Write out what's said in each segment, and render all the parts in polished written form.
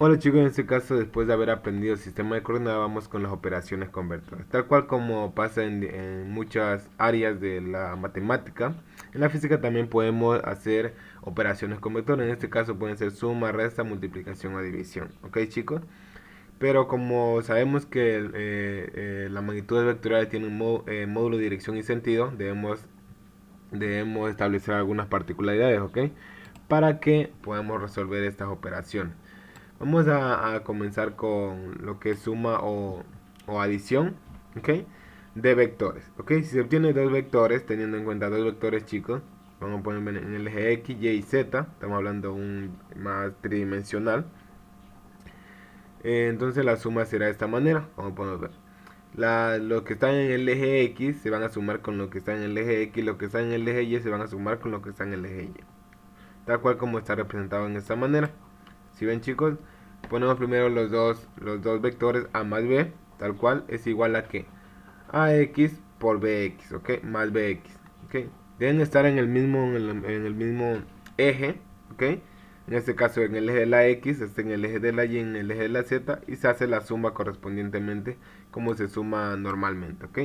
Hola chicos, en este caso después de haber aprendido el sistema de coordenadas vamos con las operaciones con vectores. Tal cual como pasa en muchas áreas de la matemática, en la física también podemos hacer operaciones con vectores. En este caso pueden ser suma, resta, multiplicación o división. ¿Ok chicos? Pero como sabemos que las magnitudes vectoriales tienen módulo, dirección y sentido, debemos establecer algunas particularidades, ¿ok? Para que podamos resolver estas operaciones. Vamos a comenzar con lo que es suma o adición, ¿ok? De vectores, ¿ok? Si se obtiene dos vectores, teniendo en cuenta dos vectores chicos, vamos a poner en el eje X, Y y Z, estamos hablando un más tridimensional, entonces la suma será de esta manera, como podemos ver. Lo que está en el eje X se van a sumar con lo que está en el eje X, lo que está en el eje Y se van a sumar con lo que está en el eje Y. Tal cual como está representado en esta manera. Si ven chicos, ponemos primero los dos vectores a más b, tal cual es igual a que ax por bx, ok, más bx, ok. Deben estar en el mismo eje, ok. En este caso en el eje de la x, en el eje de la y, en el eje de la z, y se hace la suma correspondientemente como se suma normalmente, ok.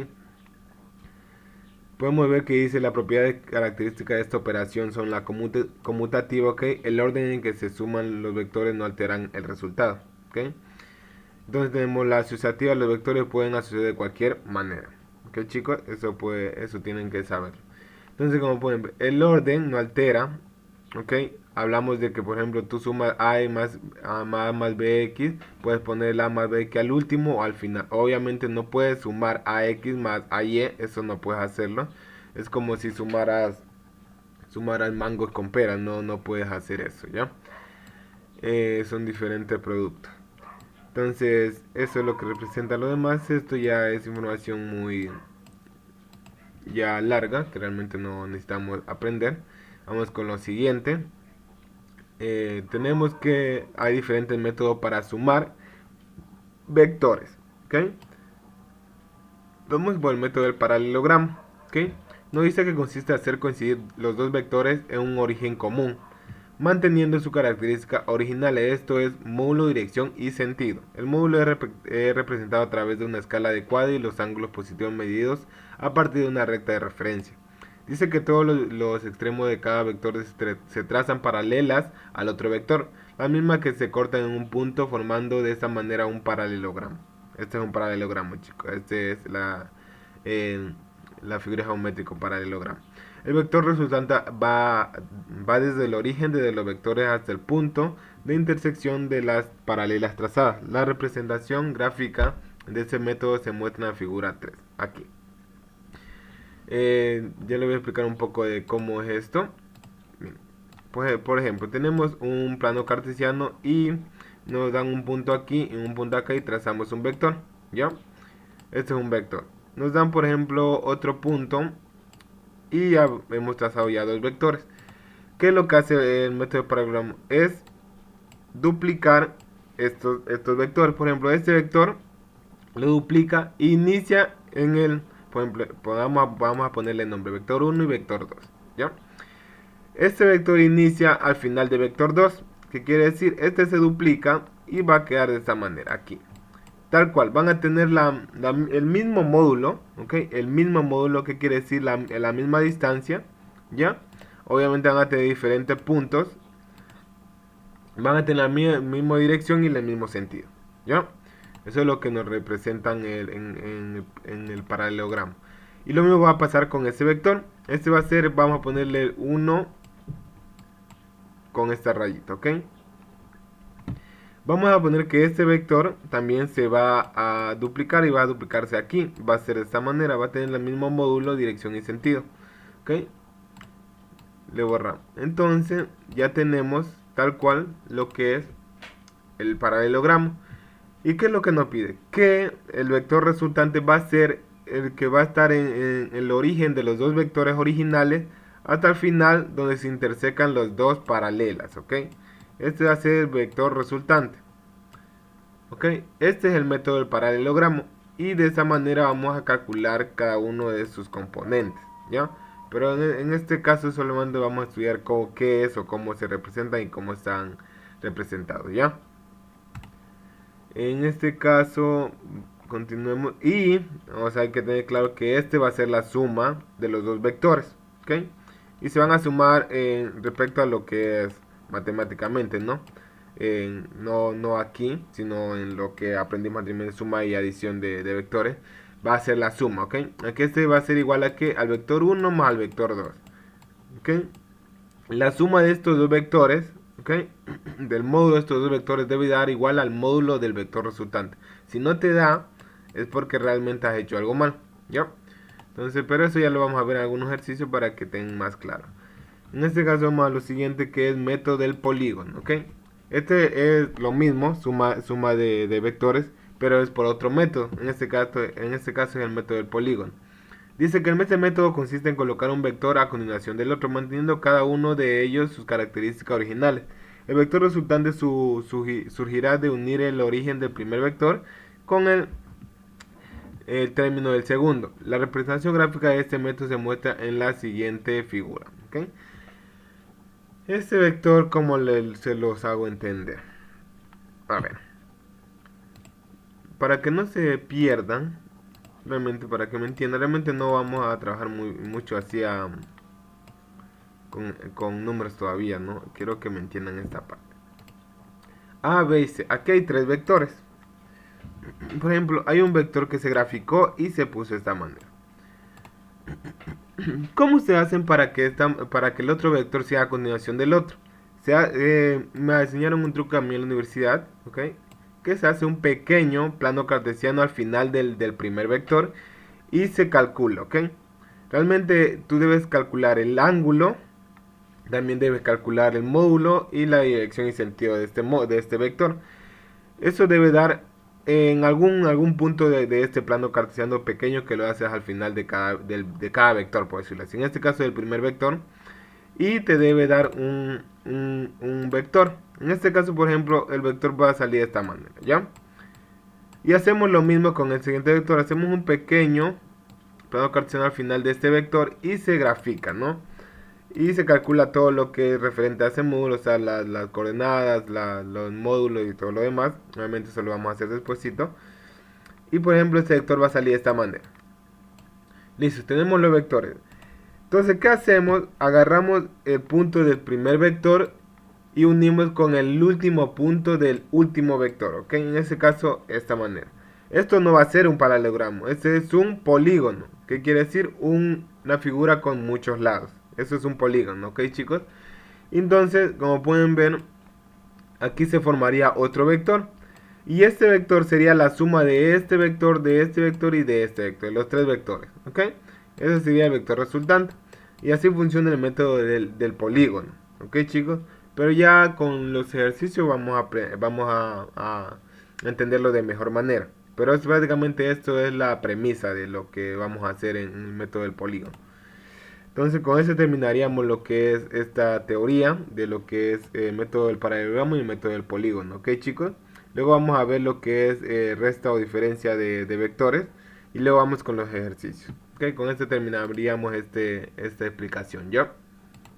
Podemos ver que dice la propiedad característica de esta operación son la conmutativa, ok. El orden en que se suman los vectores no alteran el resultado, ok. Entonces tenemos la asociativa, los vectores pueden asociar de cualquier manera, ok chicos, eso tienen que saber. Entonces como pueden ver, el orden no altera, ok. Hablamos de que por ejemplo tú sumas a más bx, puedes poner a más bx al último o al final. Obviamente no puedes sumar ax más ay, eso no puedes hacerlo. Es como si sumaras mangos con peras, no puedes hacer eso, ¿ya? Son diferentes productos. Entonces, eso es lo que representa lo demás. Esto ya es información muy ya larga, que realmente no necesitamos aprender. Vamos con lo siguiente. Tenemos que hay diferentes métodos para sumar vectores, ¿ok? Vamos por el método del paralelogramo, ¿ok? Nos dice que consiste en hacer coincidir los dos vectores en un origen común, manteniendo su característica original, esto es módulo, dirección y sentido. El módulo es representado a través de una escala adecuada y los ángulos positivos medidos a partir de una recta de referencia. Dice que todos los extremos de cada vector se trazan paralelas al otro vector, la misma que se cortan en un punto formando de esta manera un paralelogramo. Este es un paralelogramo, chicos. Este es la figura geométrica paralelogramo. El vector resultante va desde el origen de los vectores hasta el punto de intersección de las paralelas trazadas. La representación gráfica de este método se muestra en la figura 3, aquí. Ya le voy a explicar un poco de cómo es esto. Pues, por ejemplo, tenemos un plano cartesiano y nos dan un punto aquí y un punto acá y trazamos un vector, ¿ya? Este es un vector. Nos dan, por ejemplo, otro punto y ya hemos trazado ya dos vectores. ¿Qué es lo que hace el método de paralelogramo? Es duplicar estos vectores. Por ejemplo, este vector lo duplica e inicia en el, por ejemplo, vamos a ponerle nombre vector 1 y vector 2, ¿ya? Este vector inicia al final de vector 2, que quiere decir, este se duplica y va a quedar de esta manera aquí. Tal cual, van a tener el mismo módulo, ¿ok? El mismo módulo, que quiere decir la misma distancia, ¿ya? Obviamente van a tener diferentes puntos, van a tener la misma dirección y el mismo sentido, ¿ya? Eso es lo que nos representan en el paralelogramo. Y lo mismo va a pasar con este vector. Este va a ser, vamos a ponerle 1 con esta rayita, ¿ok? Vamos a poner que este vector también se va a duplicar y va a duplicarse aquí. Va a ser de esta manera, va a tener el mismo módulo, dirección y sentido, ¿ok? Le borramos. Entonces ya tenemos tal cual lo que es el paralelogramo. ¿Y qué es lo que nos pide? Que el vector resultante va a ser el que va a estar en el origen de los dos vectores originales hasta el final donde se intersecan los dos paralelas, ¿ok? Este va a ser el vector resultante, ¿ok? Este es el método del paralelogramo y de esa manera vamos a calcular cada uno de sus componentes, ¿ya? Pero en este caso solamente vamos a estudiar qué es o cómo se representan y cómo están representados, ¿ya? En este caso, continuemos y vamos a hay que tener claro que este va a ser la suma de los dos vectores, ¿ok? Y se van a sumar respecto a lo que es matemáticamente, ¿no? No aquí, sino en lo que aprendimos anteriormente, suma y adición de vectores. Va a ser la suma, ¿ok? Aquí este va a ser igual a que al vector 1 más al vector 2, ¿ok? La suma de estos dos vectores, ¿ok? Del módulo de estos dos vectores debe dar igual al módulo del vector resultante. Si no te da, es porque realmente has hecho algo mal, ¿ya? Entonces, pero eso ya lo vamos a ver en algunos ejercicios para que tengan más claro. En este caso vamos a lo siguiente, que es método del polígono, ¿ok? Este es lo mismo, suma de vectores, pero es por otro método. En este caso es el método del polígono. Dice que este método consiste en colocar un vector a continuación del otro, manteniendo cada uno de ellos sus características originales. El vector resultante surgirá de unir el origen del primer vector con el término del segundo. La representación gráfica de este método se muestra en la siguiente figura, ¿okay? Este vector, como se los hago entender. A ver, para que no se pierdan, realmente para que me entiendan, realmente no vamos a trabajar mucho así con números todavía, ¿no? Quiero que me entiendan esta parte. A, B y C. Aquí hay tres vectores. Por ejemplo, hay un vector que se graficó y se puso de esta manera. ¿Cómo se hacen para que el otro vector sea a continuación del otro? Me enseñaron un truco a mí en la universidad, ¿ok? Que se hace un pequeño plano cartesiano al final del primer vector y se calcula, ¿ok? Realmente tú debes calcular el ángulo, también debes calcular el módulo y la dirección y sentido de este vector. Eso debe dar en algún punto de este plano cartesiano pequeño que lo haces al final de cada vector, por decirlo así. En este caso del primer vector. Y te debe dar un vector. En este caso, por ejemplo, el vector va a salir de esta manera, ¿ya? Y hacemos lo mismo con el siguiente vector. Hacemos un pequeño plano cartesiano al final de este vector y se grafica, ¿no? Y se calcula todo lo que es referente a ese módulo, o sea, las coordenadas, los módulos y todo lo demás. Obviamente eso lo vamos a hacer despuesito. Y por ejemplo, este vector va a salir de esta manera. Listo, tenemos los vectores. Entonces, ¿qué hacemos? Agarramos el punto del primer vector y unimos con el último punto del último vector, ¿ok? En este caso, de esta manera. Esto no va a ser un paralelogramo, este es un polígono. ¿Qué quiere decir? Una figura con muchos lados. Eso es un polígono, ¿ok, chicos? Entonces, como pueden ver, aquí se formaría otro vector. Y este vector sería la suma de este vector y de este vector, los tres vectores, ¿ok? Ese sería el vector resultante. Y así funciona el método del polígono, ¿ok, chicos? Pero ya con los ejercicios vamos a entenderlo de mejor manera. Pero es básicamente esto es la premisa de lo que vamos a hacer en el método del polígono. Entonces con eso terminaríamos lo que es esta teoría de lo que es el método del paralelogramo y el método del polígono, ¿ok, chicos? Luego vamos a ver lo que es resta o diferencia de vectores y luego vamos con los ejercicios. ¿Ok? Con esto terminaríamos esta explicación, ¿ya?